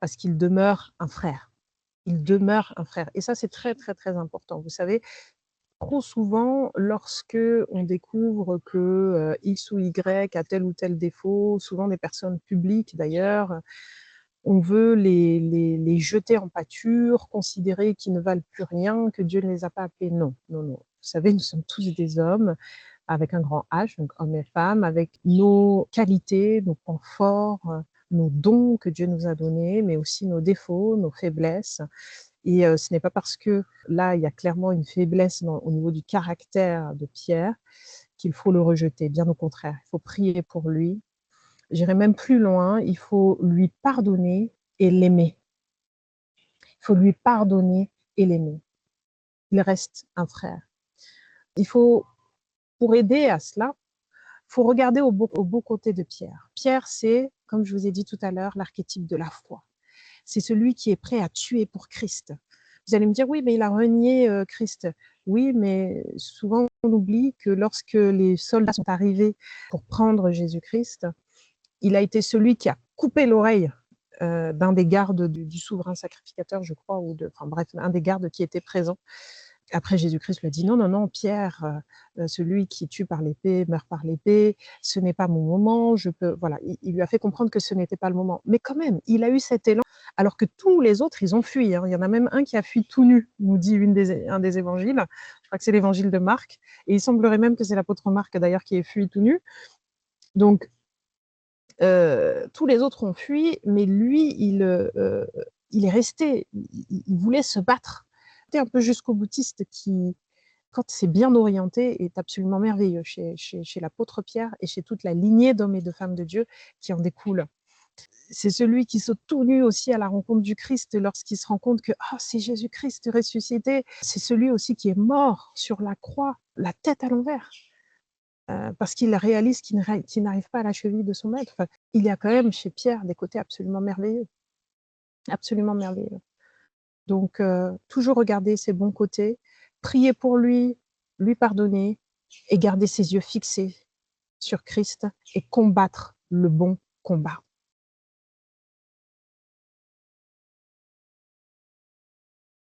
parce qu'il demeure un frère. Il demeure un frère. Et ça, c'est très, très, très important. Vous savez, trop souvent, lorsque on découvre que X ou Y a tel ou tel défaut, souvent des personnes publiques d'ailleurs, on veut les jeter en pâture, considérer qu'ils ne valent plus rien, que Dieu ne les a pas appelés. Non, non, non. Vous savez, nous sommes tous des hommes avec un grand H, donc hommes et femmes, avec nos qualités, nos points forts, nos dons que Dieu nous a donnés, mais aussi nos défauts, nos faiblesses. Et ce n'est pas parce que là, il y a clairement une faiblesse au niveau du caractère de Pierre qu'il faut le rejeter. Bien au contraire, il faut prier pour lui. J'irai même plus loin, il faut lui pardonner et l'aimer. Il faut lui pardonner et l'aimer. Il reste un frère. Il faut, pour aider à cela, il faut regarder au beau côté de Pierre. Pierre, c'est, comme je vous ai dit tout à l'heure, l'archétype de la foi. C'est celui qui est prêt à tuer pour Christ. Vous allez me dire, oui, mais il a renié Christ. Oui, mais souvent on oublie que lorsque les soldats sont arrivés pour prendre Jésus-Christ, il a été celui qui a coupé l'oreille d'un des gardes du souverain sacrificateur, je crois, enfin bref, un des gardes qui était présent. Après, Jésus-Christ lui a dit, non, non, non, Pierre, celui qui tue par l'épée meurt par l'épée, ce n'est pas mon moment, voilà, il lui a fait comprendre que ce n'était pas le moment. Mais quand même, il a eu cet élan, alors que tous les autres, ils ont fui. Hein. Il y en a même un qui a fui tout nu, nous dit un des évangiles. Je crois que c'est l'évangile de Marc. Et il semblerait même que c'est l'apôtre Marc, d'ailleurs, qui est fui tout nu. Donc, tous les autres ont fui, mais lui, il est resté, il voulait se battre. C'était un peu jusqu'au boutiste qui, quand c'est bien orienté, est absolument merveilleux chez l'apôtre Pierre et chez toute la lignée d'hommes et de femmes de Dieu qui en découle. C'est celui qui saute tout nu aussi à la rencontre du Christ lorsqu'il se rend compte que c'est Jésus-Christ ressuscité. C'est celui aussi qui est mort sur la croix, la tête à l'envers. Parce qu'il réalise qu'il n'arrive pas à la cheville de son maître. Enfin, il y a quand même chez Pierre des côtés absolument merveilleux. Absolument merveilleux. Donc, toujours regarder ses bons côtés, prier pour lui, lui pardonner et garder ses yeux fixés sur Christ et combattre le bon combat.